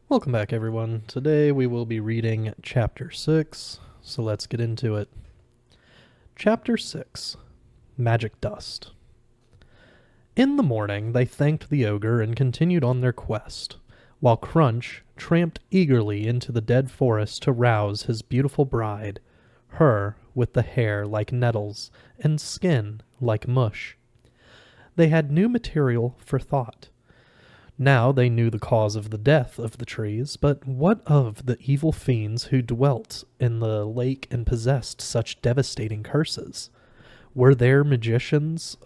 Welcome back, everyone. Today we will be reading Chapter 6, so let's get into it. Chapter 6, Magic Dust. In the morning, they thanked the ogre and continued on their quest, while Crunch tramped eagerly into the dead forest to rouse his beautiful bride, her with the hair like nettles and skin like mush. They had new material for thought. Now they knew the cause of the death of the trees, but what of the evil fiends who dwelt in the lake and possessed such devastating curses? Were there magicians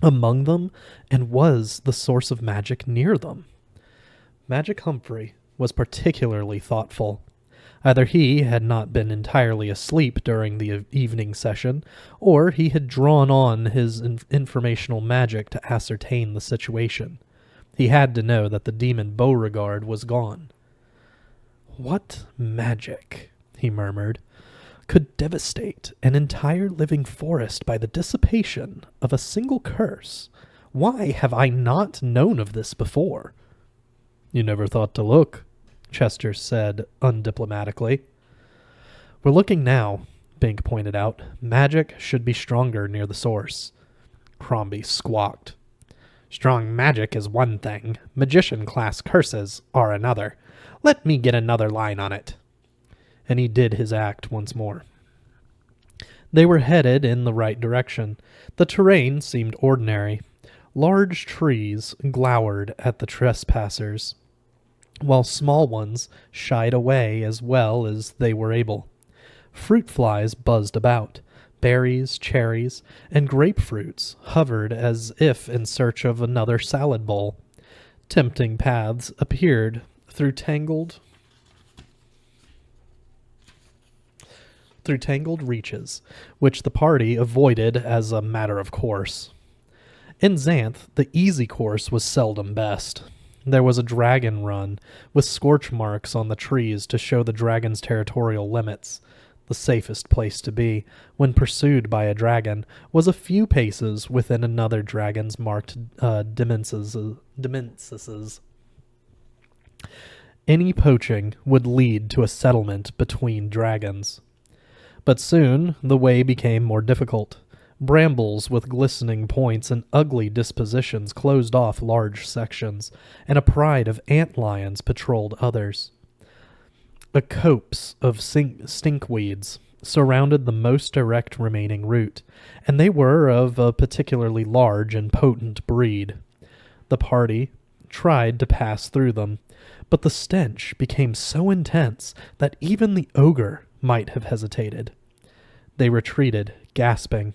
among them, and was the source of magic near them? Magic Humphrey was particularly thoughtful. Either he had not been entirely asleep during the evening session, or he had drawn on his informational magic to ascertain the situation. He had to know that the demon Beauregard was gone. What magic, he murmured, could devastate an entire living forest by the dissipation of a single curse? Why have I not known of this before? You never thought to look, Chester said undiplomatically. We're looking now, Bink pointed out. Magic should be stronger near the source. Crombie squawked. Strong magic is one thing. Magician-class curses are another. Let me get another line on it. And he did his act once more. They were headed in the right direction. The terrain seemed ordinary. Large trees glowered at the trespassers, while small ones shied away as well as they were able. Fruit flies buzzed about. Berries, cherries, and grapefruits hovered as if in search of another salad bowl. Tempting paths appeared through tangled reaches, which the party avoided as a matter of course. In Xanth, the easy course was seldom best. There was a dragon run, with scorch marks on the trees to show the dragon's territorial limits. The safest place to be, when pursued by a dragon, was a few paces within another dragon's marked dimensises. Any poaching would lead to a settlement between dragons. But soon the way became more difficult. Brambles with glistening points and ugly dispositions closed off large sections, and a pride of antlions patrolled others. A copse of stinkweeds surrounded the most direct remaining route, and they were of a particularly large and potent breed. The party tried to pass through them, but the stench became so intense that even the ogre might have hesitated. They retreated, gasping.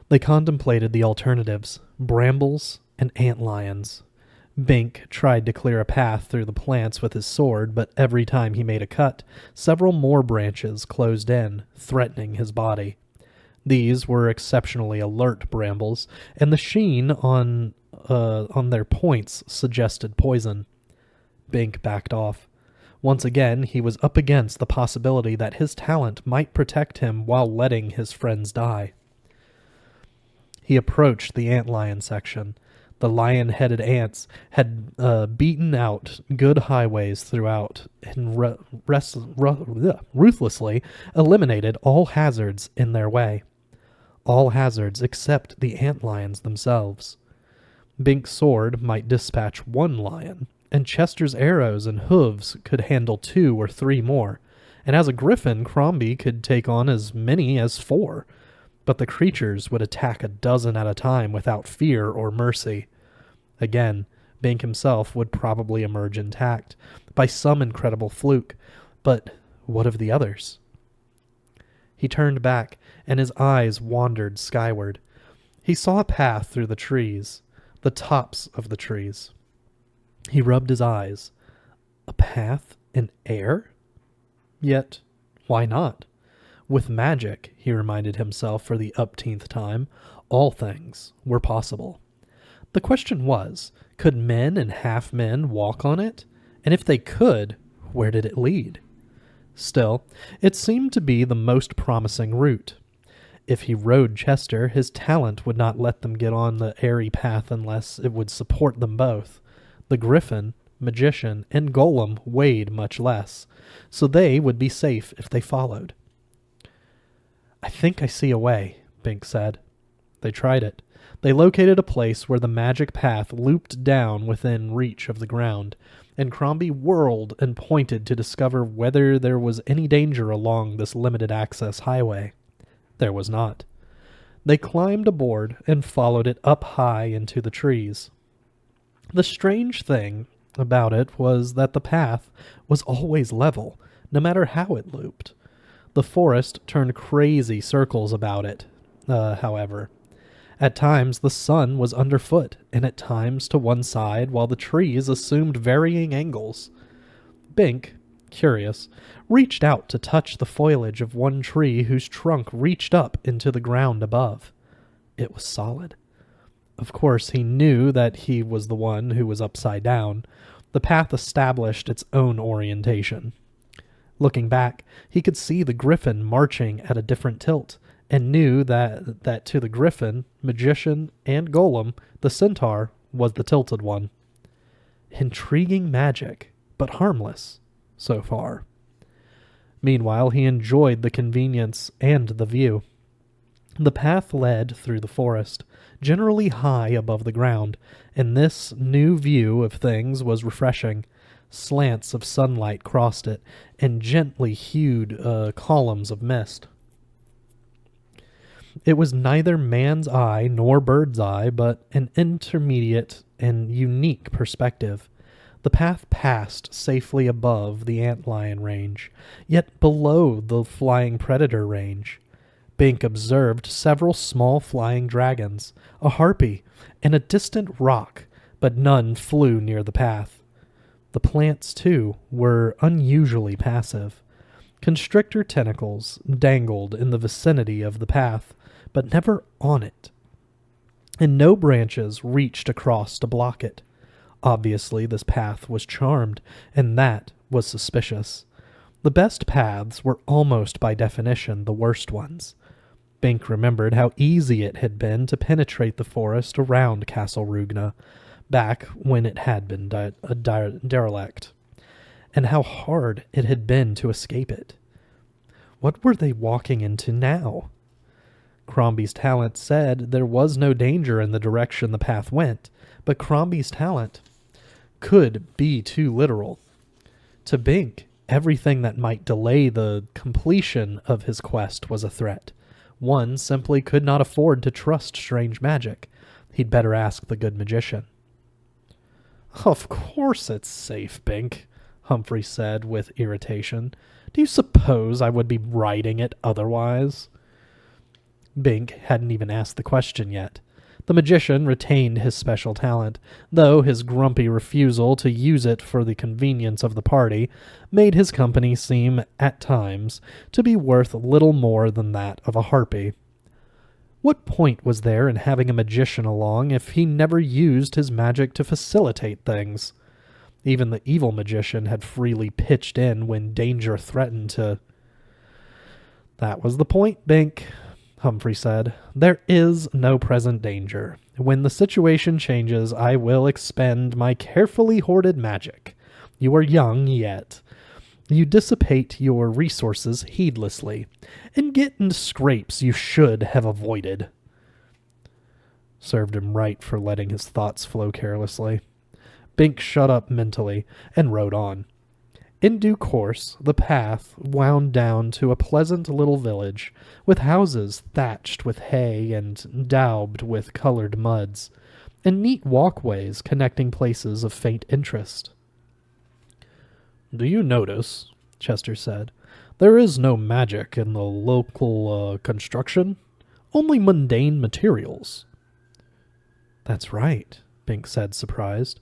They contemplated the alternatives, brambles and antlions. Bink tried to clear a path through the plants with his sword, but every time he made a cut, several more branches closed in, threatening his body. These were exceptionally alert brambles, and the sheen on their points suggested poison. Bink backed off. Once again, he was up against the possibility that his talent might protect him while letting his friends die. He approached the antlion section. The lion-headed ants had beaten out good highways throughout and ruthlessly eliminated all hazards in their way. All hazards except the antlions themselves. Bink's sword might dispatch one lion, and Chester's arrows and hooves could handle 2 or 3 more, and as a griffin, Crombie could take on as many as 4. But the creatures would attack a dozen at a time without fear or mercy. Again, Bink himself would probably emerge intact, by some incredible fluke. But what of the others? He turned back, and his eyes wandered skyward. He saw a path through the trees, the tops of the trees. He rubbed his eyes. A path in air? Yet, why not? With magic, he reminded himself for the upteenth time, all things were possible. The question was, could men and half-men walk on it? And if they could, where did it lead? Still, it seemed to be the most promising route. If he rode Chester, his talent would not let them get on the airy path unless it would support them both. The griffin, magician, and golem weighed much less, so they would be safe if they followed. I think I see a way, Bink said. They tried it. They located a place where the magic path looped down within reach of the ground, and Crombie whirled and pointed to discover whether there was any danger along this limited access highway. There was not. They climbed aboard and followed it up high into the trees. The strange thing about it was that the path was always level, no matter how it looped. The forest turned crazy circles about it, however. At times the sun was underfoot, and at times to one side, while the trees assumed varying angles. Bink, curious, reached out to touch the foliage of one tree whose trunk reached up into the ground above. It was solid. Of course, he knew that he was the one who was upside down. The path established its own orientation. Looking back, he could see the griffin marching at a different tilt, and knew that to the griffin, magician, and golem, the centaur was the tilted one. Intriguing magic, but harmless, so far. Meanwhile, he enjoyed the convenience and the view. The path led through the forest, generally high above the ground, and this new view of things was refreshing. Slants of sunlight crossed it, and gently hued columns of mist. It was neither man's eye nor bird's eye, but an intermediate and unique perspective. The path passed safely above the antlion range, yet below the flying predator range. Bink observed several small flying dragons, a harpy, and a distant roc, but none flew near the path. The plants, too, were unusually passive. Constrictor tentacles dangled in the vicinity of the path, but never on it, and no branches reached across to block it. Obviously, this path was charmed, and that was suspicious. The best paths were almost by definition the worst ones. Bink remembered how easy it had been to penetrate the forest around Castle Rugna, back when it had been derelict, and how hard it had been to escape it. What were they walking into now? Crombie's talent said there was no danger in the direction the path went, but Crombie's talent could be too literal. To Bink, everything that might delay the completion of his quest was a threat. One simply could not afford to trust strange magic. He'd better ask the good magician. "Of course it's safe, Bink," Humphrey said with irritation. "Do you suppose I would be riding it otherwise?" Bink hadn't even asked the question yet. The magician retained his special talent, though his grumpy refusal to use it for the convenience of the party made his company seem, at times, to be worth little more than that of a harpy. What point was there in having a magician along if he never used his magic to facilitate things? Even the evil magician had freely pitched in when danger threatened to... "That was the point, Bink," Humphrey said. "There is no present danger. When the situation changes, I will expend my carefully hoarded magic. You are young yet. You dissipate your resources heedlessly, and get into scrapes you should have avoided." Served him right for letting his thoughts flow carelessly. Bink shut up mentally and rode on. In due course, the path wound down to a pleasant little village, with houses thatched with hay and daubed with colored muds, and neat walkways connecting places of faint interest. "Do you notice," Chester said, "there is no magic in the local construction? Only mundane materials." "That's right," Bink said, surprised.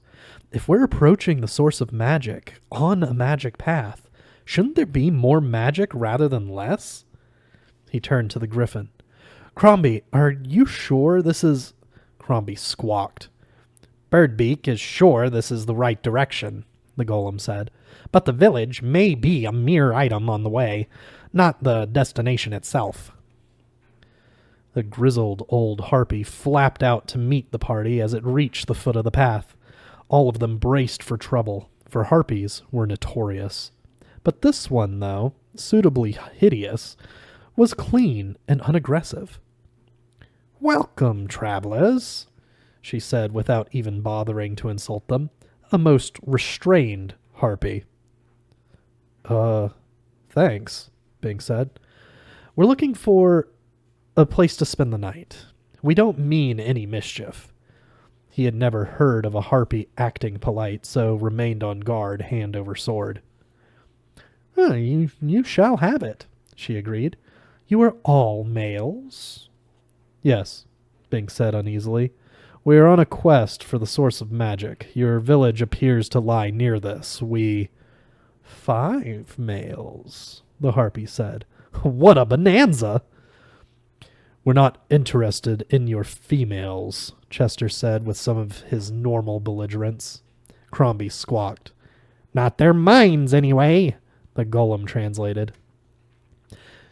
"If we're approaching the source of magic on a magic path, shouldn't there be more magic rather than less?" He turned to the griffin. "Crombie, are you sure this is—" Crombie squawked. "Birdbeak is sure this is the right direction," the golem said, "but the village may be a mere item on the way, not the destination itself." A grizzled old harpy flapped out to meet the party as it reached the foot of the path. All of them braced for trouble, for harpies were notorious. But this one, though, suitably hideous, was clean and unaggressive. "Welcome, travelers," she said without even bothering to insult them. A most restrained harpy. Thanks," Bing said. "We're looking for a place to spend the night. We don't mean any mischief." He had never heard of a harpy acting polite, so remained on guard, hand over sword. You shall have it," she agreed. "You are all males?" "Yes," Bing said uneasily. "We are on a quest for the source of magic. Your village appears to lie near this. We—" "5 males," the harpy said. "What a bonanza!" "We're not interested in your females," Chester said with some of his normal belligerence. Crombie squawked. "Not their minds, anyway," the golem translated.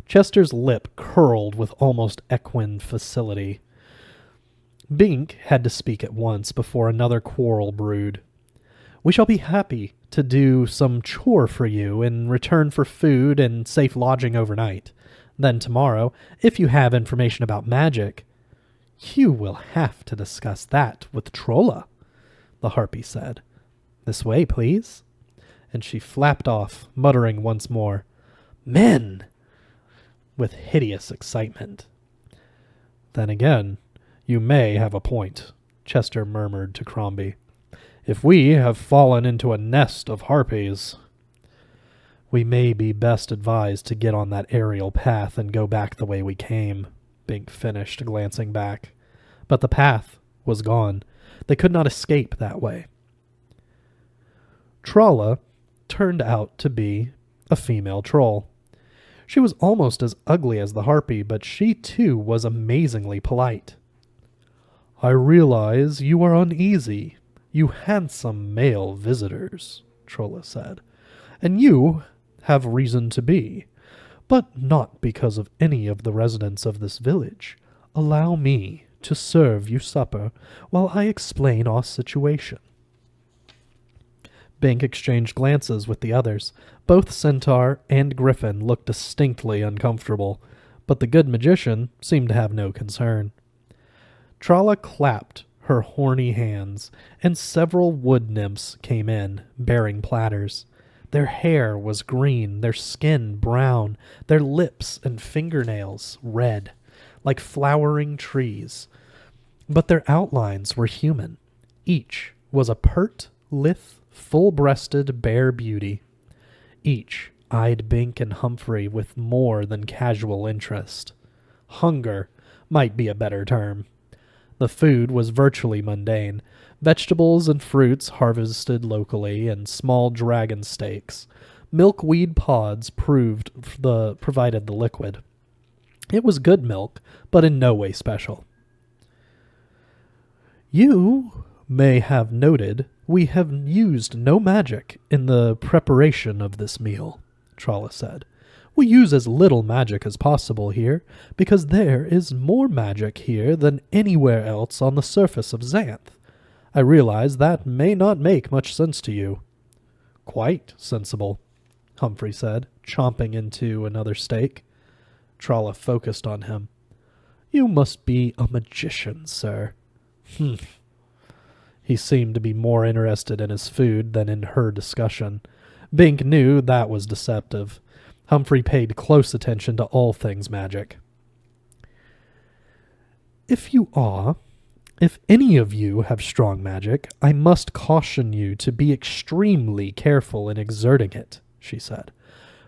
Chester's lip curled with almost equine facility. Bink had to speak at once before another quarrel brewed. "We shall be happy to do some chore for you in return for food and safe lodging overnight. Then tomorrow, if you have information about magic—" "You will have to discuss that with Trolla," the harpy said. "This way, please." And she flapped off, muttering once more, "Men!" with hideous excitement. "Then again, you may have a point," Chester murmured to Crombie. "If we have fallen into a nest of harpies, we may be best advised to get on that aerial path and go back the way we came," Bink finished, glancing back. But the path was gone. They could not escape that way. Trolla turned out to be a female troll. She was almost as ugly as the harpy, but she too was amazingly polite. "I realize you are uneasy, you handsome male visitors," Trolla said, "and you have reason to be, but not because of any of the residents of this village. Allow me to serve you supper while I explain our situation." Bink exchanged glances with the others. Both Centaur and Griffin looked distinctly uncomfortable, but the good magician seemed to have no concern. Trolla clapped her horny hands, and several wood nymphs came in, bearing platters. Their hair was green, their skin brown, their lips and fingernails red, like flowering trees. But their outlines were human. Each was a pert, lithe, full-breasted bare beauty. Each eyed Bink and Humphrey with more than casual interest. Hunger might be a better term. The food was virtually mundane. Vegetables and fruits harvested locally, and small dragon steaks. Milkweed pods provided the liquid. It was good milk, but in no way special. "You may have noted we have used no magic in the preparation of this meal," Trolla said. "We use as little magic as possible here, because there is more magic here than anywhere else on the surface of Xanth. I realize that may not make much sense to you." "Quite sensible," Humphrey said, chomping into another steak. Trolla focused on him. "You must be a magician, sir." "Humph." He seemed to be more interested in his food than in her discussion. Bink knew that was deceptive. Humphrey paid close attention to all things magic. If any of you have strong magic, I must caution you to be extremely careful in exerting it," she said.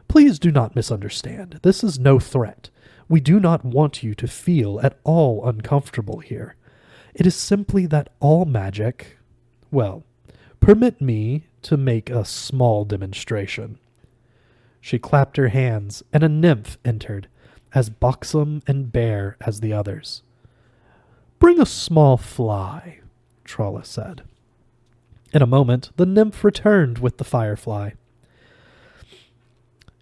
"Please do not misunderstand. This is no threat. We do not want you to feel at all uncomfortable here. It is simply that all magic— well, permit me to make a small demonstration." She clapped her hands, and a nymph entered, as buxom and bare as the others. "Bring a small fly," Trolla said. In a moment, the nymph returned with the firefly.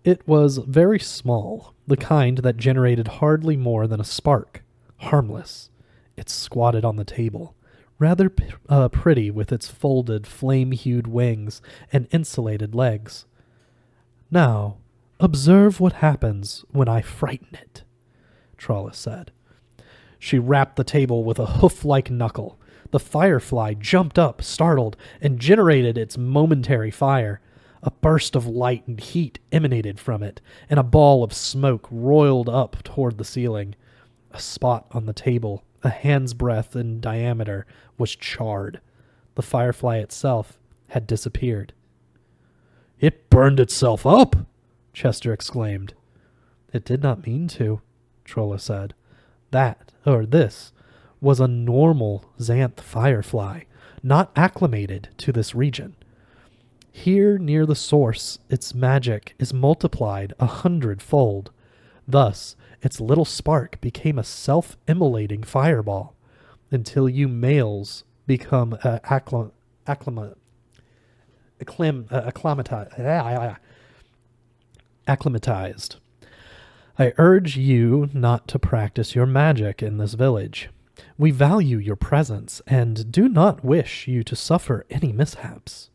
It was very small, the kind that generated hardly more than a spark. Harmless. It squatted on the table, rather pretty with its folded, flame-hued wings and insulated legs. Now, observe what happens when I frighten it, Trolla said. She rapped the table with a hoof-like knuckle. The firefly jumped up, startled, and generated its momentary fire. A burst of light and heat emanated from it, and a ball of smoke roiled up toward the ceiling. A spot on the table, a hand's breadth in diameter, was charred. The firefly itself had disappeared. "It burned itself up!" Chester exclaimed. "It did not mean to," Trolla said. This was a normal Xanth firefly, not acclimated to this region. Here near the source, its magic is multiplied 100-fold. Thus, its little spark became a self-immolating fireball, until you males become acclimatized. I urge you not to practice your magic in this village. We value your presence and do not wish you to suffer any mishaps."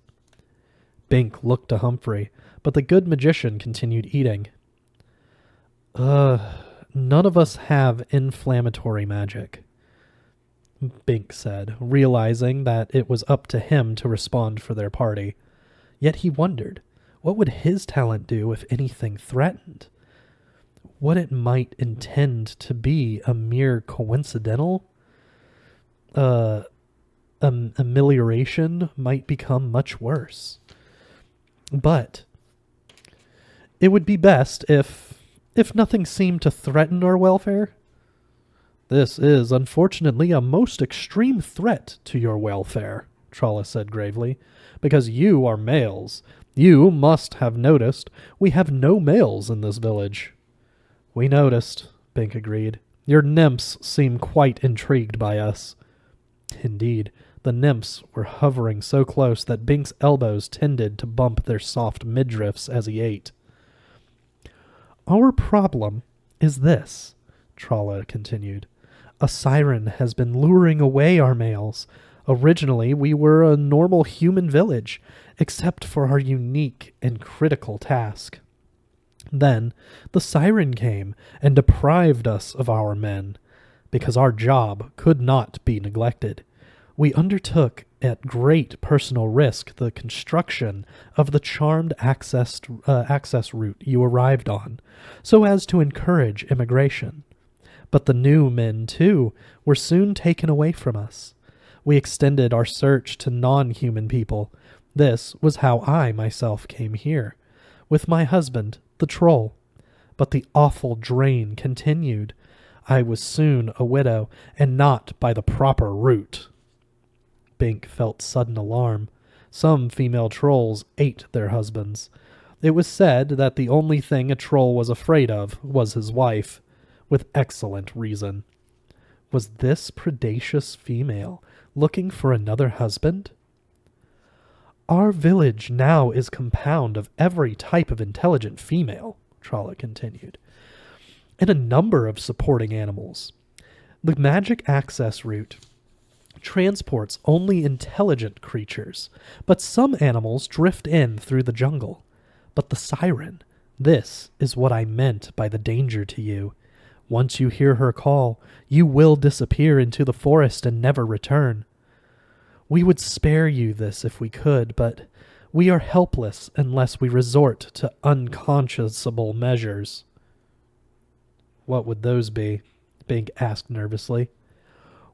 Bink looked to Humphrey, but the good magician continued eating. None of us have inflammatory magic," Bink said, realizing that it was up to him to respond for their party. Yet he wondered, what would his talent do if anything threatened? What it might intend to be a mere coincidental amelioration might become much worse. But it would be best if nothing seemed to threaten our welfare. "This is, unfortunately, a most extreme threat to your welfare," Trolla said gravely, "because you are males. You must have noticed we have no males in this village." "We noticed," Bink agreed. "Your nymphs seem quite intrigued by us." Indeed, the nymphs were hovering so close that Bink's elbows tended to bump their soft midriffs as he ate. "Our problem is this," Trolla continued. "A siren has been luring away our males. Originally, we were a normal human village, except for our unique and critical task. Then, the siren came and deprived us of our men. Because our job could not be neglected, we undertook at great personal risk the construction of the charmed access route you arrived on, so as to encourage immigration. But the new men, too, were soon taken away from us. We extended our search to non-human people. This was how I myself came here, with my husband, the troll. But the awful drain continued. I was soon a widow, and not by the proper route." Bink felt sudden alarm. Some female trolls ate their husbands. It was said that the only thing a troll was afraid of was his wife, with excellent reason. Was this predacious female looking for another husband? "Our village now is compound of every type of intelligent female," Trolla continued, "and a number of supporting animals. The magic access route transports only intelligent creatures, but some animals drift in through the jungle. But the siren, this is what I meant by the danger to you. Once you hear her call, you will disappear into the forest and never return. We would spare you this if we could, but we are helpless unless we resort to unconscionable measures." "What would those be?" Bink asked nervously.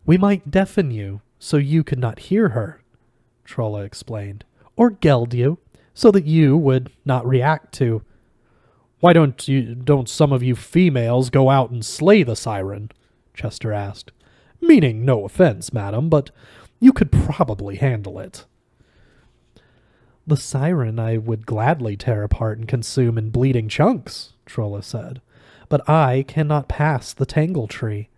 "We might deafen you so you could not hear her," Trolla explained, "or geld you so that you would not react to—" "Why don't some of you females go out and slay the siren?" Chester asked. "Meaning no offense, madam, but you could probably handle it." "The siren I would gladly tear apart and consume in bleeding chunks," Trolla said. "But I cannot pass the tangle tree.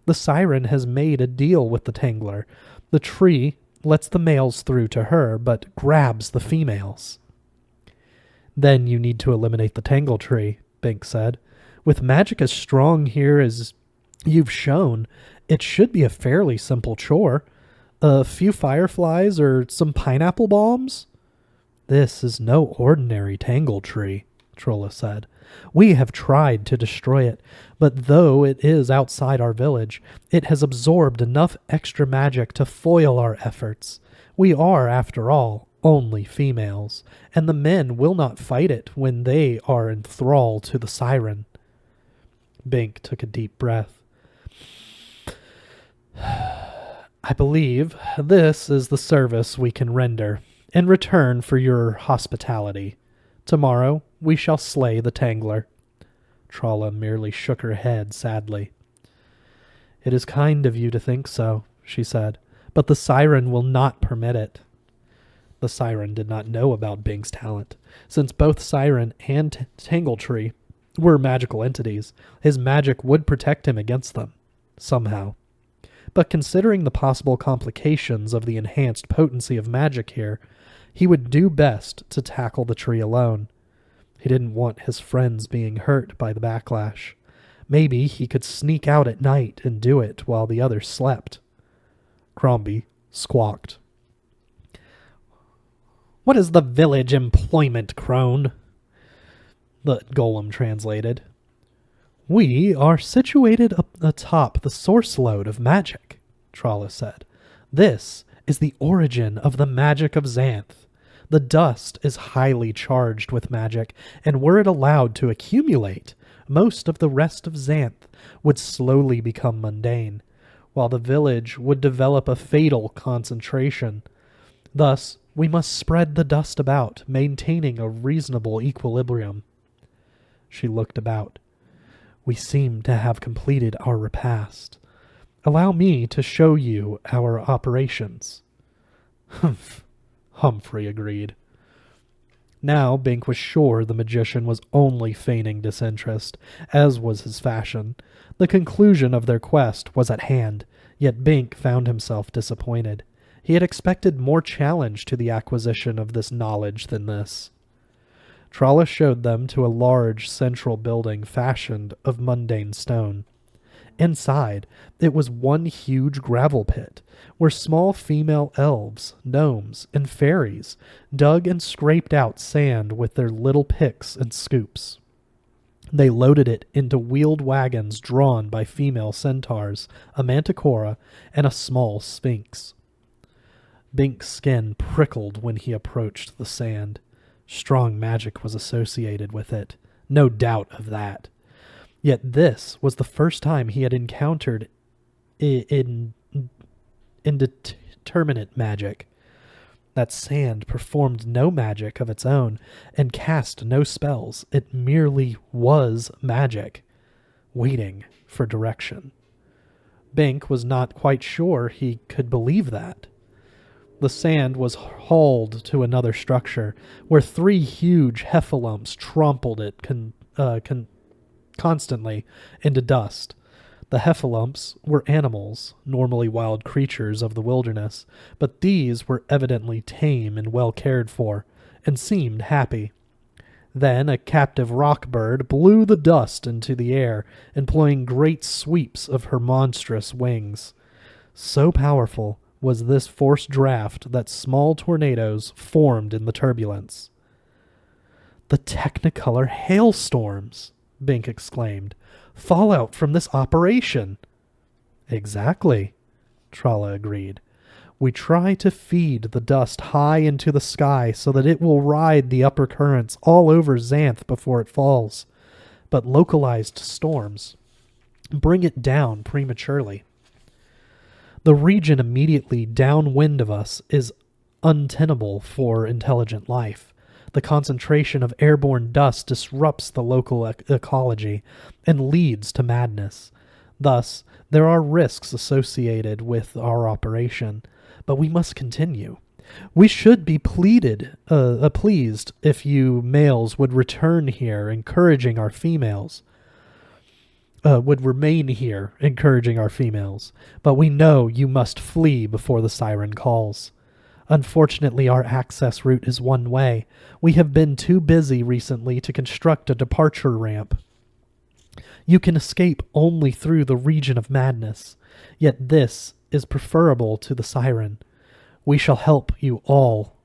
The siren has made a deal with the tangler. The tree lets the males through to her, but grabs the females." "Then you need to eliminate the tangle tree," Bink said. "With magic as strong here as you've shown it should be a fairly simple chore. A few fireflies or some pineapple bombs? This is no ordinary tangle tree, Trolla said. We have tried to destroy it, but though it is outside our village, it has absorbed enough extra magic to foil our efforts. We are, after all, only females, and the men will not fight it when they are in thrall to the siren. Bink took a deep breath. I believe this is the service we can render in return for your hospitality. Tomorrow we shall slay the Tangler. Trolla merely shook her head sadly. It is kind of you to think so, she said, but the siren will not permit it. The siren did not know about Bink's talent. Since both siren and Tangletree were magical entities, his magic would protect him against them, somehow. But considering the possible complications of the enhanced potency of magic here, he would do best to tackle the tree alone. He didn't want his friends being hurt by the backlash. Maybe he could sneak out at night and do it while the others slept. Crombie squawked. What is the village employment, crone? The golem translated. We are situated up atop the source lode of magic, Trolla said. This is the origin of the magic of Xanth. The dust is highly charged with magic, and were it allowed to accumulate, most of the rest of Xanth would slowly become mundane, while the village would develop a fatal concentration. Thus, we must spread the dust about, maintaining a reasonable equilibrium. She looked about. We seem to have completed our repast. Allow me to show you our operations. Humph, Humphrey agreed. Now Bink was sure the magician was only feigning disinterest, as was his fashion. The conclusion of their quest was at hand, yet Bink found himself disappointed. He had expected more challenge to the acquisition of this knowledge than this. Trolla showed them to a large central building fashioned of mundane stone. Inside, it was one huge gravel pit, where small female elves, gnomes, and fairies dug and scraped out sand with their little picks and scoops. They loaded it into wheeled wagons drawn by female centaurs, a manticora, and a small sphinx. Bink's skin prickled when he approached the sand. Strong magic was associated with it, no doubt of that. Yet this was the first time he had encountered indeterminate magic. That sand performed no magic of its own and cast no spells. It merely was magic, waiting for direction. Bink was not quite sure he could believe that. The sand was hauled to another structure, where 3 huge heffalumps trampled it constantly into dust. The heffalumps were animals, normally wild creatures of the wilderness, but these were evidently tame and well cared for, and seemed happy. Then a captive rock bird blew the dust into the air, employing great sweeps of her monstrous wings. So powerful was this forced draft that small tornadoes formed in the turbulence. The Technicolor hailstorms, Bink exclaimed. Fallout from this operation. Exactly, Trolla agreed. We try to feed the dust high into the sky so that it will ride the upper currents all over Xanth before it falls. But localized storms bring it down prematurely. The region immediately downwind of us is untenable for intelligent life. The concentration of airborne dust disrupts the local ecology and leads to madness. Thus, there are risks associated with our operation, but we must continue. We should be pleased if you males would return here, encouraging our females. Would remain here, encouraging our females, but we know you must flee before the siren calls. Unfortunately, our access route is one way. We have been too busy recently to construct a departure ramp. You can escape only through the region of madness, yet this is preferable to the siren. We shall help you all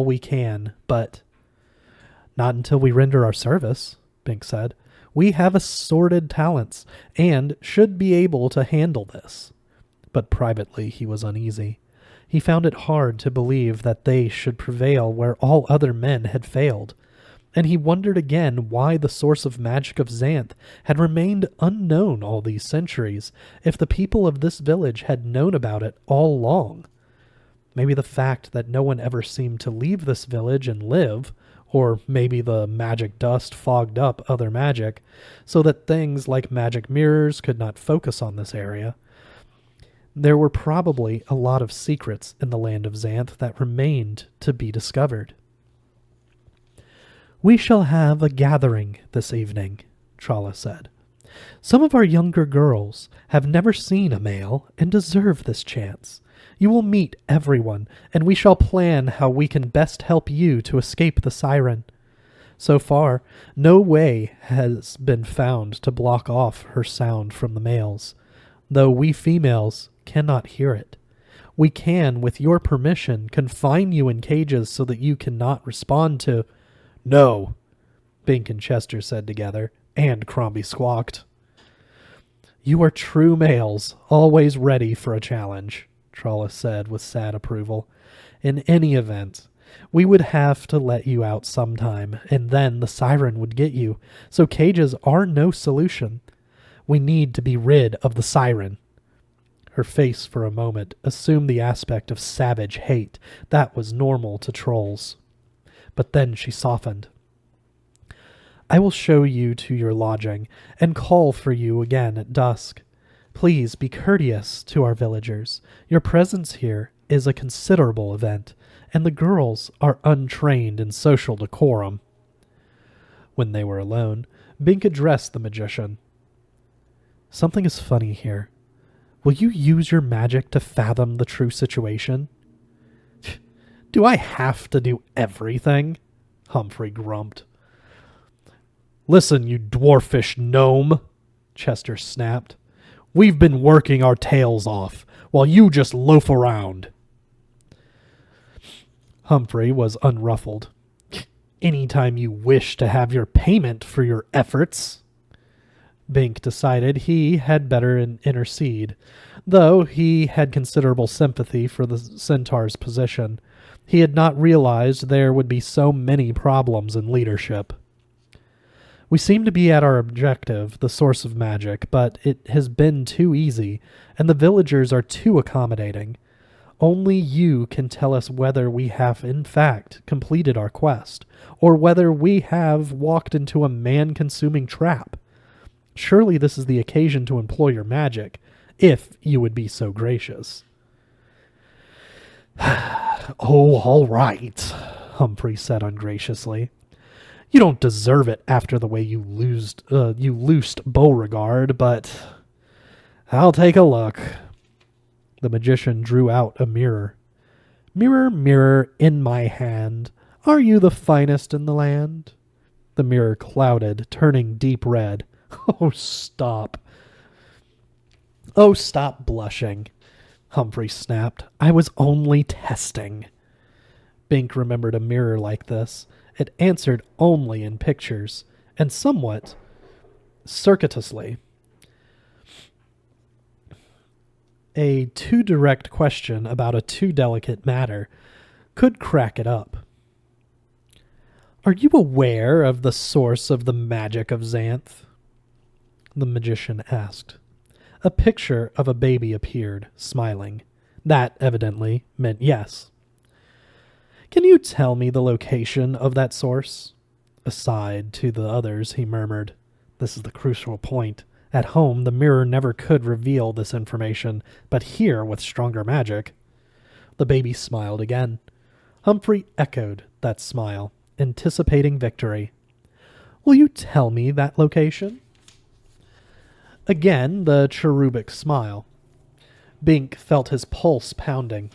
we can, but not until we render our service, Bink said. We have assorted talents, and should be able to handle this. But privately he was uneasy. He found it hard to believe that they should prevail where all other men had failed, and he wondered again why the source of magic of Xanth had remained unknown all these centuries, if the people of this village had known about it all along. Maybe the fact that no one ever seemed to leave this village and live, or maybe the magic dust fogged up other magic, so that things like magic mirrors could not focus on this area. There were probably a lot of secrets in the land of Xanth that remained to be discovered. We shall have a gathering this evening, Tralla said. Some of our younger girls have never seen a male and deserve this chance. You will meet everyone, and we shall plan how we can best help you to escape the siren. So far, no way has been found to block off her sound from the males, though we females cannot hear it. We can, with your permission, confine you in cages so that you cannot respond to... No, Bink and Chester said together, and Crombie squawked. You are true males, always ready for a challenge, Tralla said with sad approval. In any event, we would have to let you out sometime, and then the siren would get you, so cages are no solution. We need to be rid of the siren. Her face for a moment assumed the aspect of savage hate that was normal to trolls. But then she softened. I will show you to your lodging, and call for you again at dusk. Please be courteous to our villagers. Your presence here is a considerable event, and the girls are untrained in social decorum. When they were alone, Bink addressed the magician. Something is funny here. Will you use your magic to fathom the true situation? Do I have to do everything? Humphrey grumped. Listen, you dwarfish gnome, Chester snapped. We've been working our tails off, while you just loaf around. Humphrey was unruffled. Anytime you wish to have your payment for your efforts. Bink decided he had better intercede, though he had considerable sympathy for the centaur's position. He had not realized there would be so many problems in leadership. We seem to be at our objective, the source of magic, but it has been too easy, and the villagers are too accommodating. Only you can tell us whether we have in fact completed our quest, or whether we have walked into a man-consuming trap. Surely this is the occasion to employ your magic, if you would be so gracious. Oh, all right, Humphrey said ungraciously. You don't deserve it after the way you loosed Beauregard, but I'll take a look. The magician drew out a mirror. Mirror, mirror in my hand, are you the finest in the land? The mirror clouded, turning deep red. Oh, stop. Oh, stop blushing, Humphrey snapped. I was only testing. Bink remembered a mirror like this. It answered only in pictures, and somewhat circuitously. A too direct question about a too delicate matter could crack it up. Are you aware of the source of the magic of Xanth? The magician asked. A picture of a baby appeared, smiling. That, evidently, meant yes. Can you tell me the location of that source? Aside to the others, he murmured. This is the crucial point. At home, the mirror never could reveal this information, but here, with stronger magic... The baby smiled again. Humphrey echoed that smile, anticipating victory. Will you tell me that location? Again, the cherubic smile. Bink felt his pulse pounding.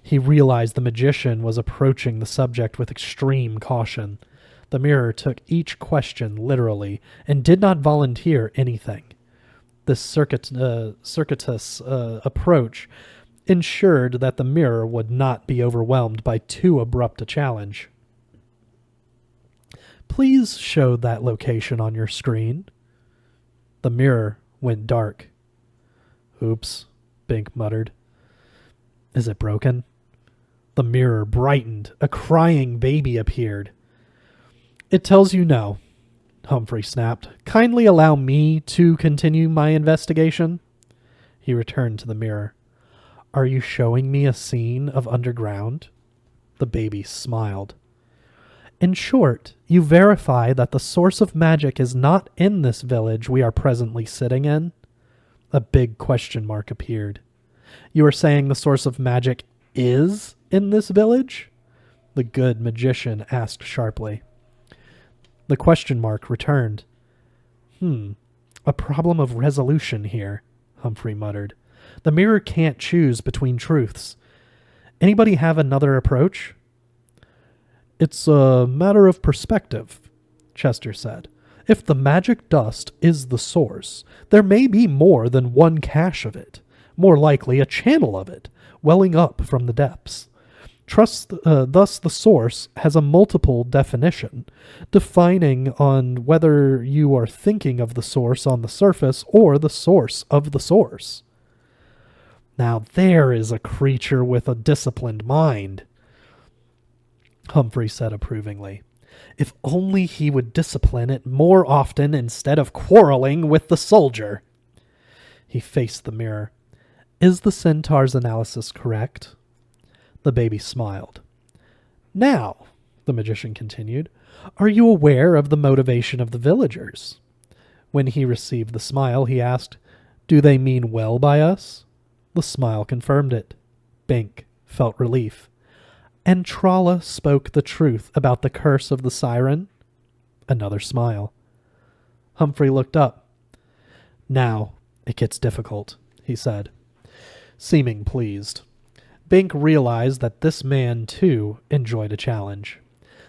He realized the magician was approaching the subject with extreme caution. The mirror took each question literally and did not volunteer anything. This circuitous approach ensured that the mirror would not be overwhelmed by too abrupt a challenge. Please show that location on your screen. The mirror went dark. Oops, Bink muttered. Is it broken? The mirror brightened. A crying baby appeared. It tells you no, Humphrey snapped. Kindly allow me to continue my investigation. He returned to the mirror. Are you showing me a scene of underground? The baby smiled. In short, you verify that the source of magic is not in this village we are presently sitting in? A big question mark appeared. You are saying the source of magic is in this village? The good magician asked sharply. The question mark returned. A problem of resolution here, Humphrey muttered. The mirror can't choose between truths. Anybody have another approach? It's a matter of perspective, Chester said. If the magic dust is the source, there may be more than one cache of it, more likely a channel of it, welling up from the depths. Thus the source has a multiple definition, defining on whether you are thinking of the source on the surface or the source of the source. Now there is a creature with a disciplined mind, Humphrey said approvingly. If only he would discipline it more often instead of quarreling with the soldier. He faced the mirror. Is the centaur's analysis correct? The baby smiled. Now, the magician continued, are you aware of the motivation of the villagers? When he received the smile, he asked, do they mean well by us? The smile confirmed it. Bink felt relief. And Trolla spoke the truth about the curse of the siren? Another smile. Humphrey looked up. Now it gets difficult, he said, seeming pleased. Bink realized that this man, too, enjoyed a challenge.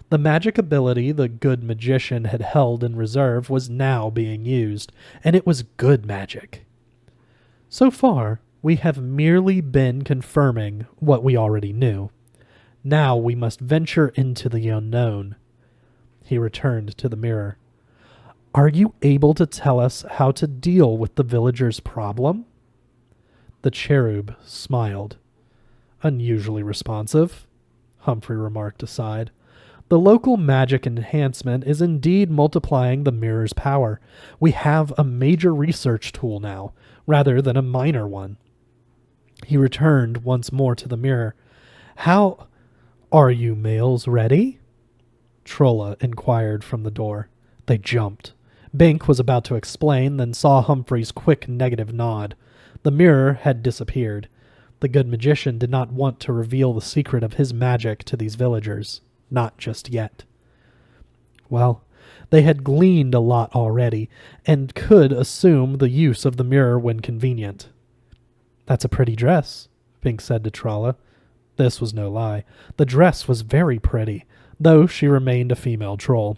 The magic ability the good magician had held in reserve was now being used, and it was good magic. So far, we have merely been confirming what we already knew. Now we must venture into the unknown. He returned to the mirror. Are you able to tell us how to deal with the villagers' problem? The cherub smiled. Unusually responsive, Humphrey remarked aside. The local magic enhancement is indeed multiplying the mirror's power. We have a major research tool now, rather than a minor one. He returned once more to the mirror. How are you males ready? Trolla inquired from the door. They jumped. Bink was about to explain, then saw Humphrey's quick negative nod. The mirror had disappeared. The good magician did not want to reveal the secret of his magic to these villagers. Not just yet. Well, they had gleaned a lot already, and could assume the use of the mirror when convenient. That's a pretty dress, Bink said to Trolla. This was no lie. The dress was very pretty, though she remained a female troll.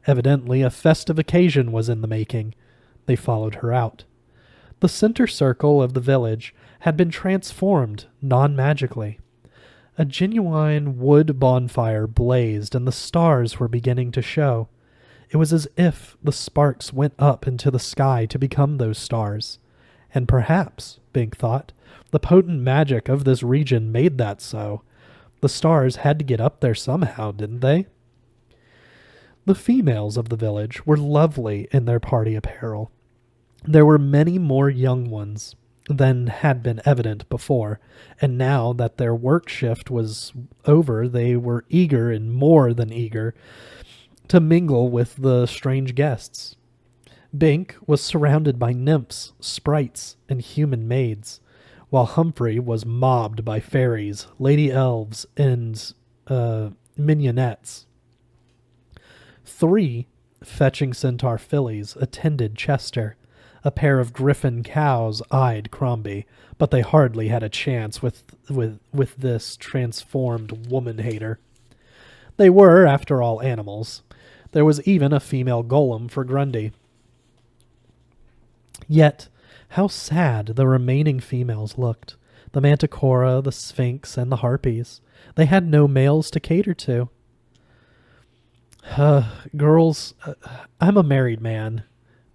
Evidently a festive occasion was in the making. They followed her out. The center circle of the village had been transformed non-magically. A genuine wood bonfire blazed, and the stars were beginning to show. It was as if the sparks went up into the sky to become those stars. And perhaps, Bink thought, the potent magic of this region made that so. The stars had to get up there somehow, didn't they? The females of the village were lovely in their party apparel. There were many more young ones than had been evident before, and now that their work shift was over, they were eager and more than eager to mingle with the strange guests. Bink was surrounded by nymphs, sprites, and human maids, while Humphrey was mobbed by fairies, lady elves, and mignonettes. 3 fetching centaur fillies attended Chester. A pair of griffin cows eyed Crombie, but they hardly had a chance with this transformed woman-hater. They were, after all, animals. There was even a female golem for Grundy. Yet, how sad the remaining females looked. The Manticora, the Sphinx, and the Harpies. They had no males to cater to. Girls, I'm a married man,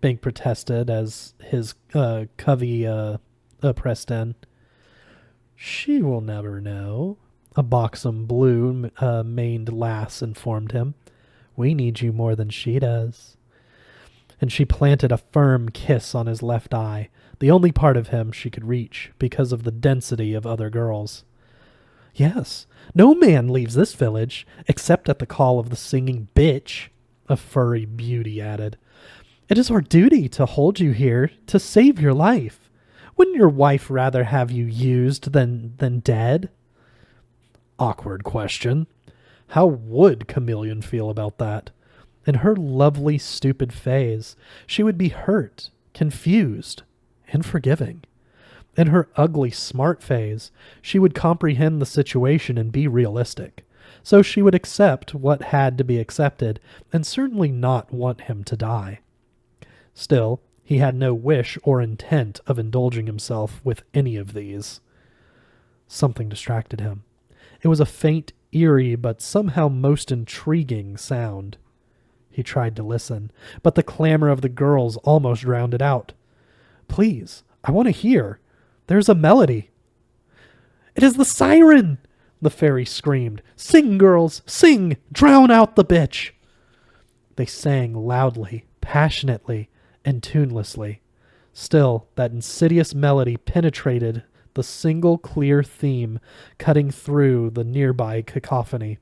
Bink protested as his covey pressed in. She will never know, a buxom blue-maned lass informed him. We need you more than she does. And she planted a firm kiss on his left eye, the only part of him she could reach because of the density of other girls. Yes, no man leaves this village, except at the call of the singing bitch, a furry beauty added. It is our duty to hold you here, to save your life. Wouldn't your wife rather have you used than dead? Awkward question. How would Chameleon feel about that? In her lovely, stupid phase, she would be hurt, confused, and forgiving. In her ugly, smart phase, she would comprehend the situation and be realistic. So she would accept what had to be accepted, and certainly not want him to die. Still, he had no wish or intent of indulging himself with any of these. Something distracted him. It was a faint, eerie, but somehow most intriguing sound. He tried to listen, but the clamor of the girls almost drowned it out. Please, I want to hear. There's a melody. It is the siren, the fairy screamed. Sing, girls, sing! Drown out the bitch! They sang loudly, passionately, and tunelessly. Still, that insidious melody penetrated the single clear theme cutting through the nearby cacophony,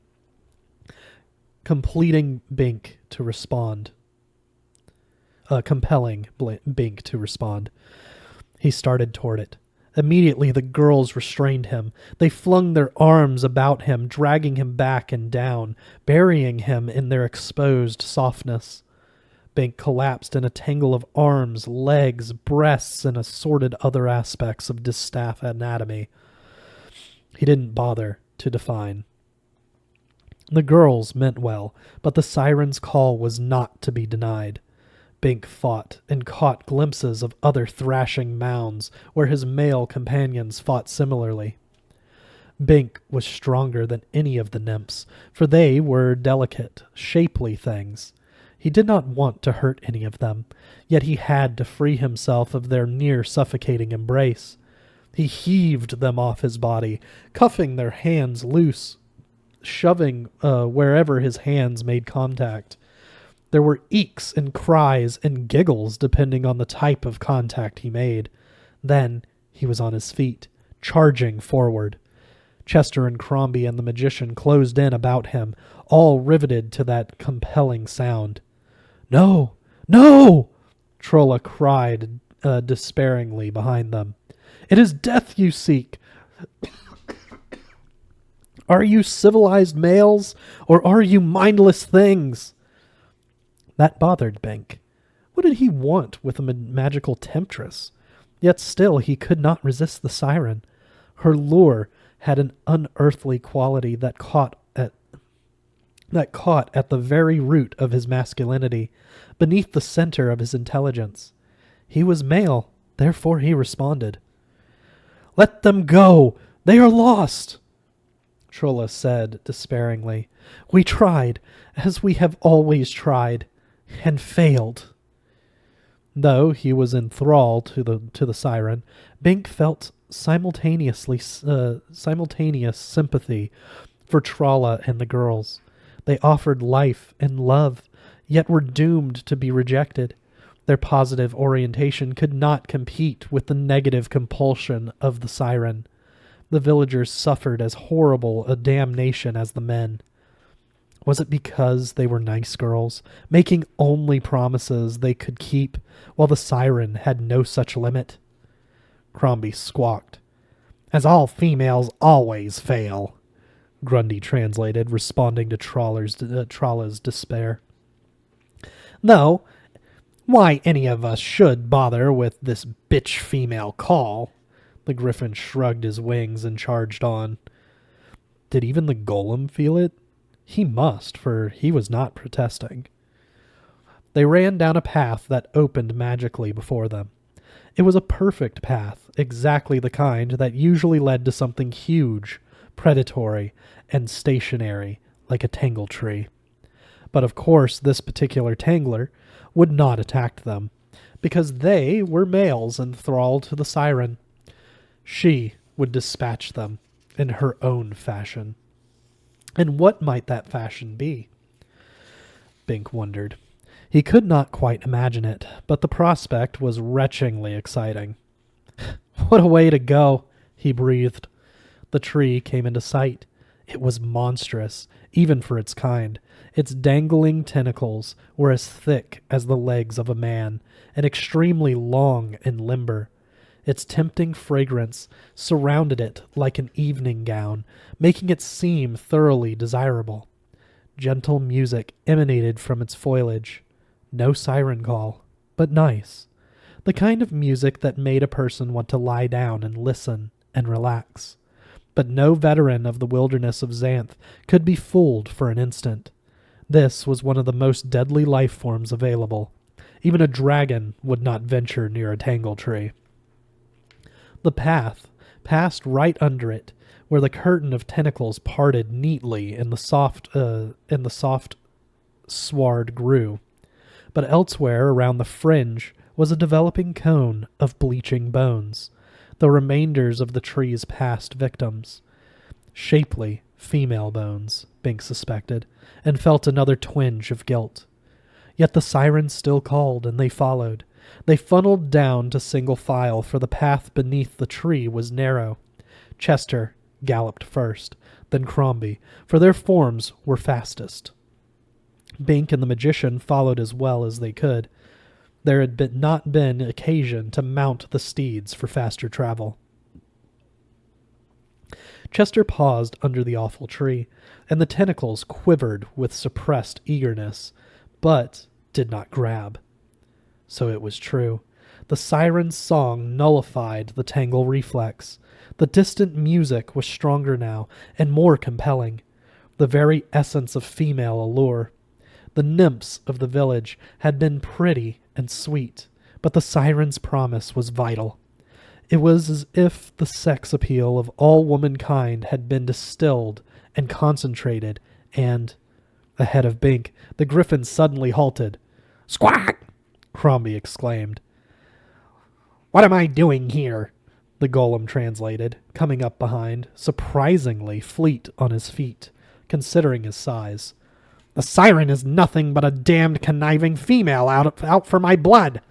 compelling Bink to respond. He started toward it. Immediately the girls restrained him. They flung their arms about him, dragging him back and down, burying him in their exposed softness. Bink collapsed in a tangle of arms, legs, breasts, and assorted other aspects of distaff anatomy. He didn't bother to define. The girls meant well, but the siren's call was not to be denied. Bink fought and caught glimpses of other thrashing mounds where his male companions fought similarly. Bink was stronger than any of the nymphs, for they were delicate, shapely things. He did not want to hurt any of them, yet he had to free himself of their near-suffocating embrace. He heaved them off his body, cuffing their hands loose, shoving wherever his hands made contact. There were eeks and cries and giggles depending on the type of contact he made. Then he was on his feet, charging forward. Chester and Crombie and the magician closed in about him, all riveted to that compelling sound. "No! No!" Trolla cried despairingly behind them. "It is death you seek! Are you civilized males, or are you mindless things?" That bothered Bink. What did he want with a magical temptress? Yet still he could not resist the siren. Her lure had an unearthly quality that caught at the very root of his masculinity, beneath the center of his intelligence. He was male, therefore he responded. "Let them go! They are lost!" Trolla said despairingly. "We tried, as we have always tried, and failed." Though he was enthralled to the siren, Bink felt simultaneous sympathy for Trolla and the girls. They offered life and love, yet were doomed to be rejected. Their positive orientation could not compete with the negative compulsion of the siren. The villagers suffered as horrible a damnation as the men. Was it because they were nice girls, making only promises they could keep, while the siren had no such limit? Crombie squawked. "As all females always fail," Grundy translated, responding to Trolla's despair. "Though, why any of us should bother with this bitch female call?" The griffin shrugged his wings and charged on. Did even the golem feel it? He must, for he was not protesting. They ran down a path that opened magically before them. It was a perfect path, exactly the kind that usually led to something huge, predatory, and stationary, like a tangle tree. But of course, this particular tangler would not attack them, because they were males enthralled to the siren. She would dispatch them in her own fashion. And what might that fashion be? Bink wondered. He could not quite imagine it, but the prospect was retchingly exciting. What a way to go, he breathed. The tree came into sight. It was monstrous, even for its kind. Its dangling tentacles were as thick as the legs of a man, and extremely long and limber. Its tempting fragrance surrounded it like an evening gown, making it seem thoroughly desirable. Gentle music emanated from its foliage. No siren call, but nice. The kind of music that made a person want to lie down and listen and relax. But no veteran of the wilderness of Xanth could be fooled for an instant. This was one of the most deadly life forms available. Even a dragon would not venture near a tangle tree. The path passed right under it, where the curtain of tentacles parted neatly in the soft sward grew. But elsewhere around the fringe was a developing cone of bleaching bones, the remainders of the tree's past victims. Shapely female bones, Bink suspected, and felt another twinge of guilt. Yet the siren still called, and they followed. They funneled down to single file, for the path beneath the tree was narrow. Chester galloped first, then Crombie, for their forms were fastest. Bink and the magician followed as well as they could. There had not been occasion to mount the steeds for faster travel. Chester paused under the awful tree, and the tentacles quivered with suppressed eagerness, but did not grab. So it was true. The siren's song nullified the tangle reflex. The distant music was stronger now, and more compelling. The very essence of female allure. The nymphs of the village had been pretty and sweet, but the siren's promise was vital. It was as if the sex appeal of all womankind had been distilled and concentrated, and, ahead of Bink, the griffin suddenly halted. "Squawk!" Crombie exclaimed. "What am I doing here?" the golem translated, coming up behind, surprisingly fleet on his feet, considering his size. "The siren is nothing but a damned conniving female out for my blood."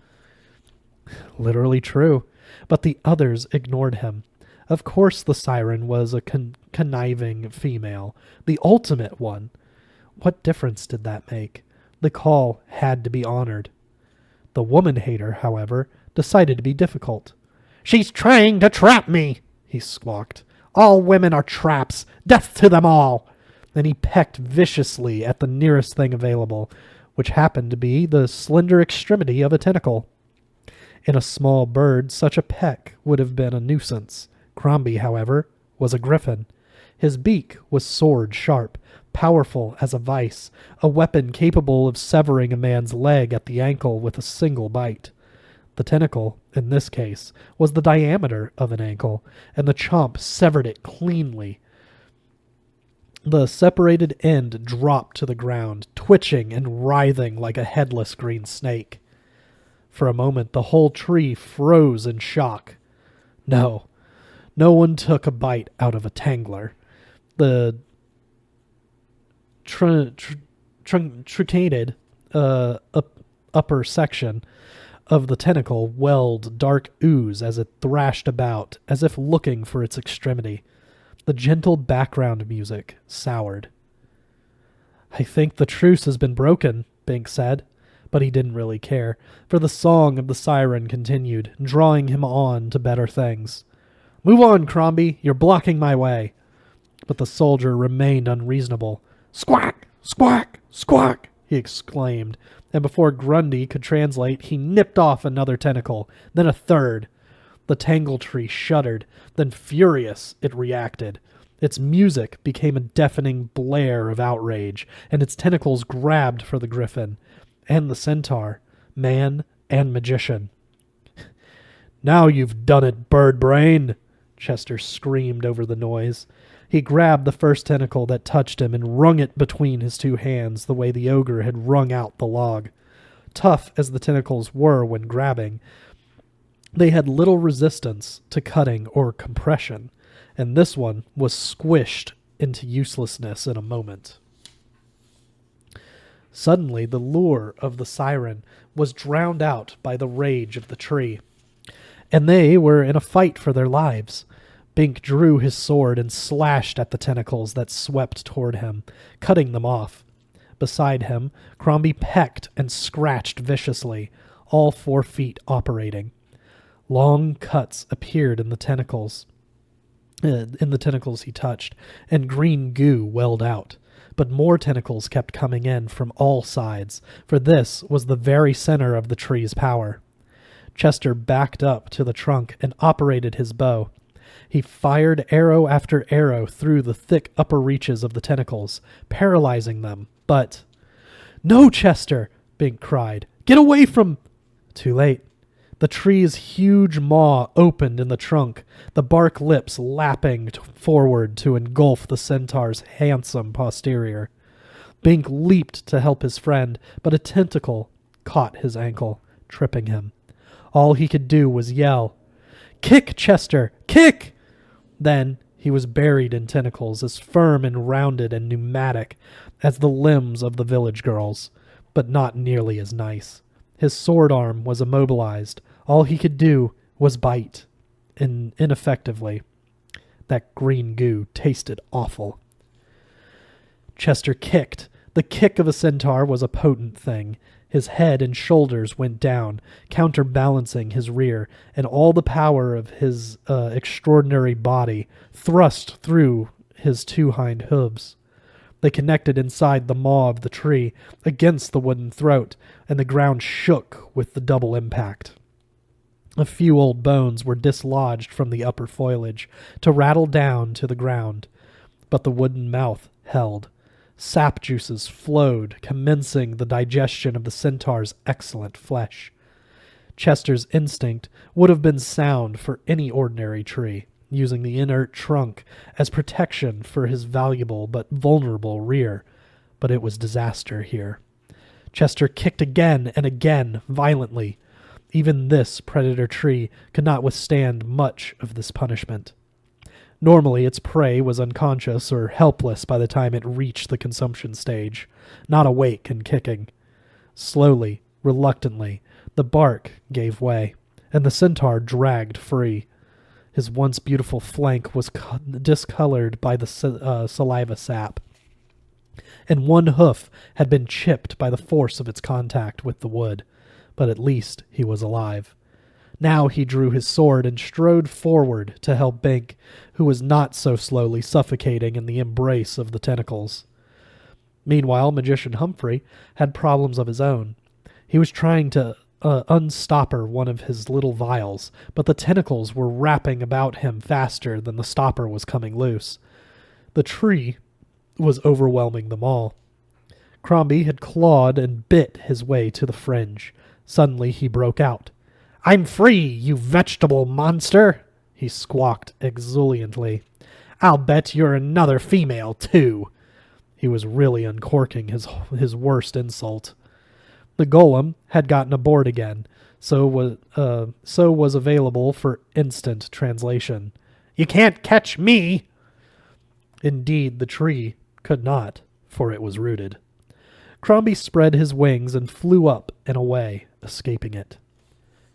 Literally true, but the others ignored him. Of course the siren was a conniving female, the ultimate one. What difference did that make? The call had to be honored. The woman-hater, however, decided to be difficult. "She's trying to trap me," he squawked. "All women are traps. Death to them all." Then he pecked viciously at the nearest thing available, which happened to be the slender extremity of a tentacle. In a small bird, such a peck would have been a nuisance. Crombie, however, was a griffin. His beak was sword-sharp, powerful as a vice, a weapon capable of severing a man's leg at the ankle with a single bite. The tentacle, in this case, was the diameter of an ankle, and the chomp severed it cleanly. The separated end dropped to the ground, twitching and writhing like a headless green snake. For a moment, the whole tree froze in shock. No one took a bite out of a tangler. The truncated upper section of the tentacle welled dark ooze as it thrashed about, as if looking for its extremity. The gentle background music soured. "I think the truce has been broken," Bink said, but he didn't really care, for the song of the siren continued, drawing him on to better things. "Move on, Crombie, you're blocking my way." But the soldier remained unreasonable. "Squawk! Squawk! Squawk!" he exclaimed, and before Grundy could translate, he nipped off another tentacle, then a third. The tangle tree shuddered, then furious it reacted. Its music became a deafening blare of outrage, and its tentacles grabbed for the griffin. and the centaur, man and magician. "Now you've done it, bird brain!" Chester screamed over the noise. He grabbed the first tentacle that touched him and wrung it between his two hands the way the ogre had wrung out the log. Tough as the tentacles were when grabbing, they had little resistance to cutting or compression, and this one was squished into uselessness in a moment. Suddenly, the lure of the siren was drowned out by the rage of the tree, and they were in a fight for their lives. Bink drew his sword and slashed at the tentacles that swept toward him, cutting them off. Beside him, Crombie pecked and scratched viciously, all 4 feet operating. Long cuts appeared in the tentacles he touched, and green goo welled out. But more tentacles kept coming in from all sides, for this was the very center of the tree's power. Chester backed up to the trunk and operated his bow. He fired arrow after arrow through the thick upper reaches of the tentacles, paralyzing them, but... "No, Chester!" Bink cried. "Get away from—" Too late. The tree's huge maw opened in the trunk, the bark lips lapping forward to engulf the centaur's handsome posterior. Bink leaped to help his friend, but a tentacle caught his ankle, tripping him. All he could do was yell, "Kick, Chester! Kick!" Then he was buried in tentacles as firm and rounded and pneumatic as the limbs of the village girls, but not nearly as nice. His sword arm was immobilized. All he could do was bite, ineffectively. That green goo tasted awful. Chester kicked. The kick of a centaur was a potent thing. His head and shoulders went down, counterbalancing his rear, and all the power of his extraordinary body thrust through his 2 hind hooves. They connected inside the maw of the tree, against the wooden throat, and the ground shook with the double impact. A few old bones were dislodged from the upper foliage to rattle down to the ground, but the wooden mouth held. Sap juices flowed, commencing the digestion of the centaur's excellent flesh. Chester's instinct would have been sound for any ordinary tree, using the inert trunk as protection for his valuable but vulnerable rear, but it was disaster here. Chester kicked again and again, violently. Even this predator tree could not withstand much of this punishment. Normally, its prey was unconscious or helpless by the time it reached the consumption stage, not awake and kicking. Slowly, reluctantly, the bark gave way, and the centaur dragged free. His once beautiful flank was discolored by the saliva sap, and one hoof had been chipped by the force of its contact with the wood, but at least he was alive. Now he drew his sword and strode forward to help Bink, who was not so slowly suffocating in the embrace of the tentacles. Meanwhile, Magician Humphrey had problems of his own. He was trying to unstopper one of his little vials, but the tentacles were wrapping about him faster than the stopper was coming loose. The tree was overwhelming them all. Crombie had clawed and bit his way to the fringe. Suddenly he broke out. "I'm free, you vegetable monster!" he squawked exultantly. "I'll bet you're another female, too!" He was really uncorking his worst insult. The golem had gotten aboard again, so was available for instant translation. "You can't catch me!" Indeed, the tree could not, for it was rooted. Crombie spread his wings and flew up and away, escaping it.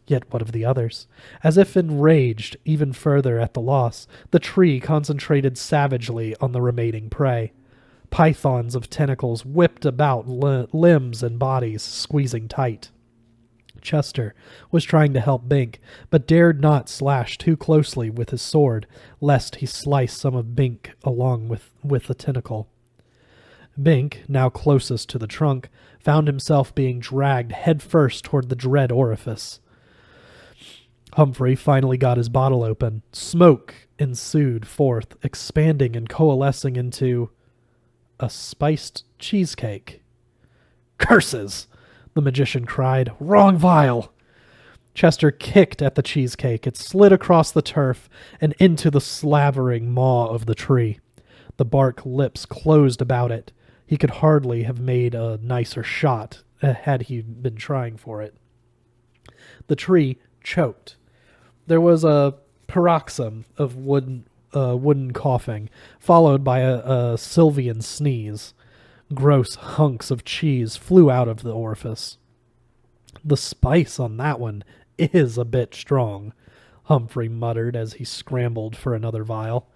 Yet what of the others? As if enraged even further at the loss, the tree concentrated savagely on the remaining prey. Pythons of tentacles whipped about limbs and bodies, squeezing tight. Chester was trying to help Bink, but dared not slash too closely with his sword, lest he slice some of Bink along with the tentacle. Bink, now closest to the trunk, found himself being dragged headfirst toward the dread orifice. Humphrey finally got his bottle open. Smoke ensued forth, expanding and coalescing into a spiced cheesecake. Curses! The magician cried. "Wrong vial!" Chester kicked at the cheesecake. It slid across the turf and into the slavering maw of the tree. The bark lips closed about it. He could hardly have made a nicer shot had he been trying for it. The tree choked. There was a paroxysm of wooden coughing, followed by a Sylvian sneeze. Gross hunks of cheese flew out of the orifice. "The spice on that one is a bit strong," Humphrey muttered as he scrambled for another vial.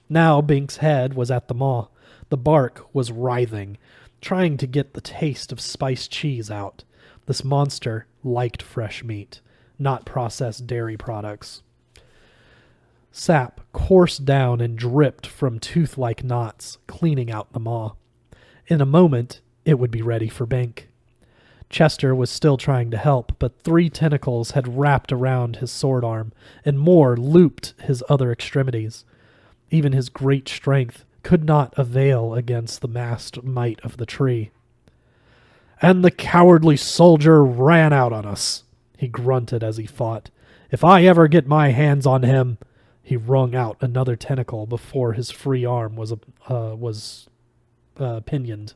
Now Bink's head was at the maw. The bark was writhing, trying to get the taste of spiced cheese out. This monster liked fresh meat, not processed dairy products. Sap coursed down and dripped from tooth-like knots, cleaning out the maw. In a moment, it would be ready for Bink. Chester was still trying to help, but 3 tentacles had wrapped around his sword arm, and more looped his other extremities. Even his great strength could not avail against the massed might of the tree. "And the cowardly soldier ran out on us," he grunted as he fought. "If I ever get my hands on him—" He wrung out another tentacle before his free arm was pinioned.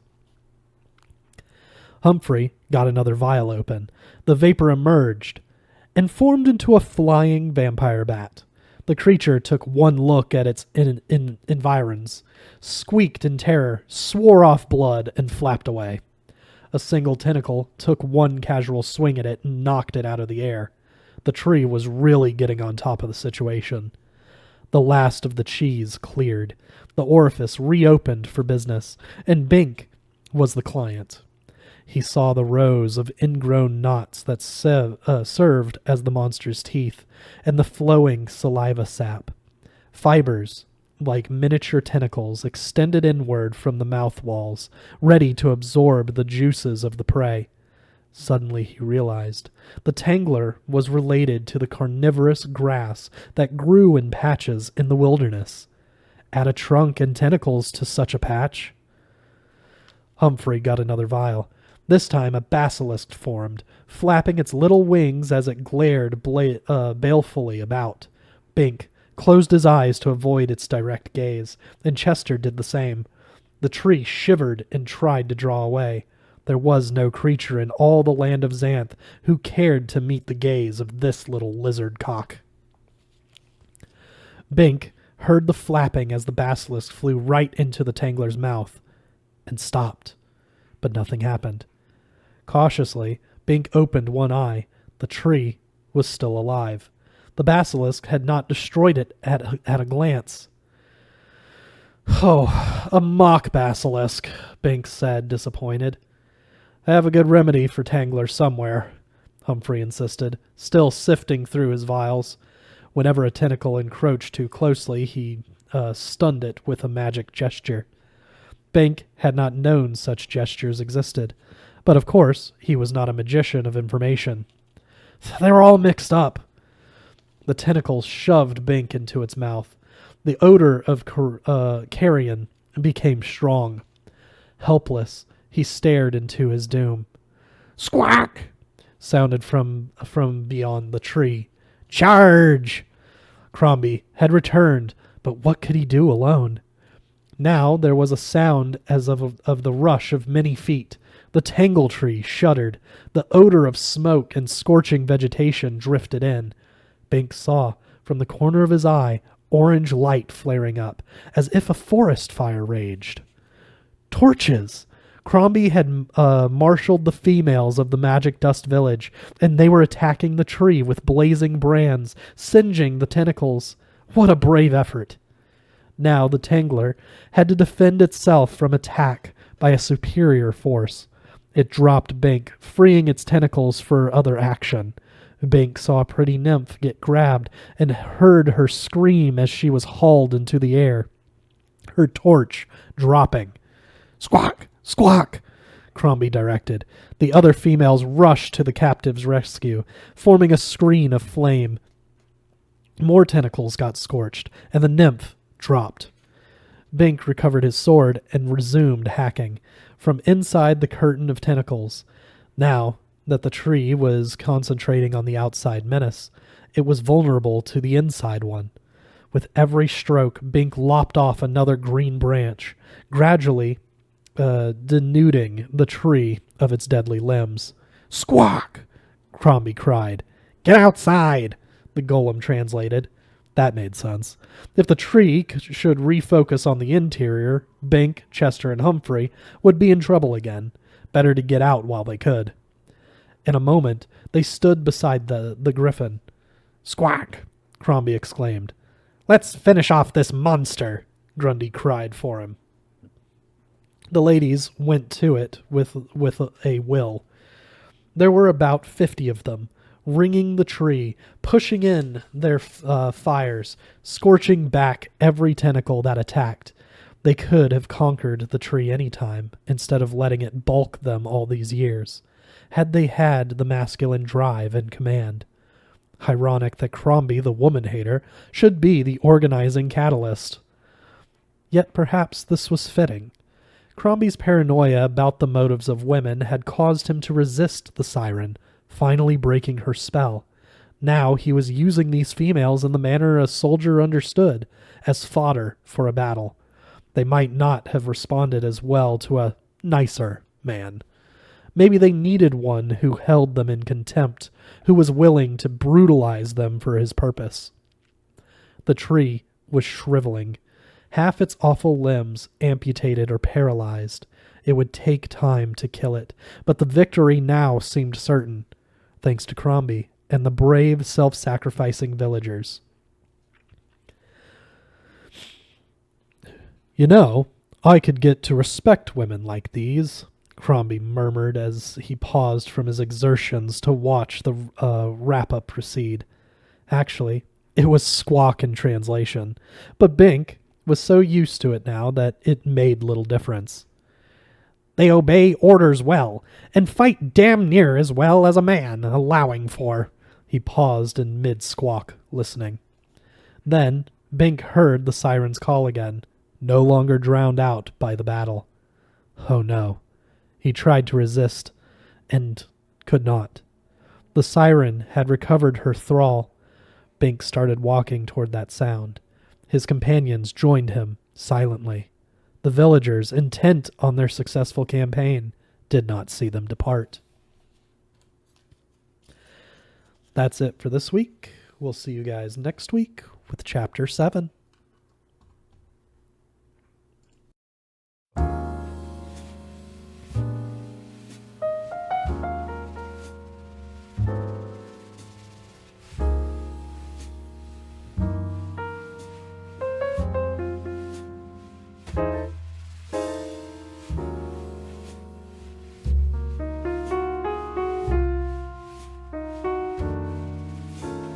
Humphrey got another vial open. The vapor emerged and formed into a flying vampire bat. The creature took one look at its environs, squeaked in terror, swore off blood, and flapped away. A single tentacle took one casual swing at it and knocked it out of the air. The tree was really getting on top of the situation. The last of the cheese cleared. The orifice reopened for business, and Bink was the client. He saw the rows of ingrown knots that served as the monster's teeth, and the flowing saliva sap. Fibers, like miniature tentacles, extended inward from the mouth walls, ready to absorb the juices of the prey. Suddenly he realized the tangler was related to the carnivorous grass that grew in patches in the wilderness. Add a trunk and tentacles to such a patch. Humphrey got another vial. This time a basilisk formed, flapping its little wings as it glared balefully about. Bink closed his eyes to avoid its direct gaze, and Chester did the same. The tree shivered and tried to draw away. There was no creature in all the land of Xanth who cared to meet the gaze of this little lizard cock. Bink heard the flapping as the basilisk flew right into the tangler's mouth, and stopped, but nothing happened. Cautiously, Bink opened one eye. The tree was still alive. The basilisk had not destroyed it at a glance. "Oh, a mock basilisk," Bink said, disappointed. "I have a good remedy for Tangler somewhere," Humphrey insisted, still sifting through his vials. Whenever a tentacle encroached too closely, he stunned it with a magic gesture. Bink had not known such gestures existed. But of course, he was not a magician of information. "They were all mixed up." The tentacle shoved Bink into its mouth. The odor of carrion became strong. Helpless, he stared into his doom. "Squawk!" sounded from beyond the tree. "Charge!" Crombie had returned, but what could he do alone? Now there was a sound as of the rush of many feet. The tangle tree shuddered. The odor of smoke and scorching vegetation drifted in. Bink saw, from the corner of his eye, orange light flaring up, as if a forest fire raged. Torches! Crombie had marshaled the females of the Magic Dust Village, and they were attacking the tree with blazing brands, singeing the tentacles. What a brave effort! Now the Tangler had to defend itself from attack by a superior force. It dropped Bink, freeing its tentacles for other action. Bink saw a pretty nymph get grabbed and heard her scream as she was hauled into the air, her torch dropping. "Squawk! Squawk!" Crombie directed. The other females rushed to the captive's rescue, forming a screen of flame. More tentacles got scorched, and the nymph dropped. Bink recovered his sword and resumed hacking. From inside the curtain of tentacles, Now that the tree was concentrating on the outside menace, it was vulnerable to the inside one. With every stroke, Bink lopped off another green branch, gradually denuding the tree of its deadly limbs. "Squawk!" Crombie cried. "Get outside!" the golem translated. That made sense. If the tree should refocus on the interior, Bink, Chester, and Humphrey would be in trouble again. Better to get out while they could. In a moment, they stood beside the griffin. "Squawk!" Crombie exclaimed. "Let's finish off this monster!" Grundy cried for him. The ladies went to it with a will. There were about 50 of them, ringing the tree, pushing in their fires, scorching back every tentacle that attacked. They could have conquered the tree any time, instead of letting it bulk them all these years, had they had the masculine drive and command. Ironic that Crombie, the woman-hater, should be the organizing catalyst. Yet perhaps this was fitting. Crombie's paranoia about the motives of women had caused him to resist the siren, finally breaking her spell. Now he was using these females in the manner a soldier understood, as fodder for a battle. They might not have responded as well to a nicer man. Maybe they needed one who held them in contempt, who was willing to brutalize them for his purpose. The tree was shriveling, half its awful limbs amputated or paralyzed. It would take time to kill it, but the victory now seemed certain, thanks to Crombie and the brave, self-sacrificing villagers. "You know, I could get to respect women like these," Crombie murmured as he paused from his exertions to watch the wrap-up proceed. Actually, it was squawk in translation, but Bink was so used to it now that it made little difference. "They obey orders well, and fight damn near as well as a man, allowing for." He paused in mid-squawk, listening. Then Bink heard the siren's call again, no longer drowned out by the battle. Oh no. He tried to resist, and could not. The siren had recovered her thrall. Bink started walking toward that sound. His companions joined him, silently. The villagers, intent on their successful campaign, did not see them depart. That's it for this week. We'll see you guys next week with Chapter 7.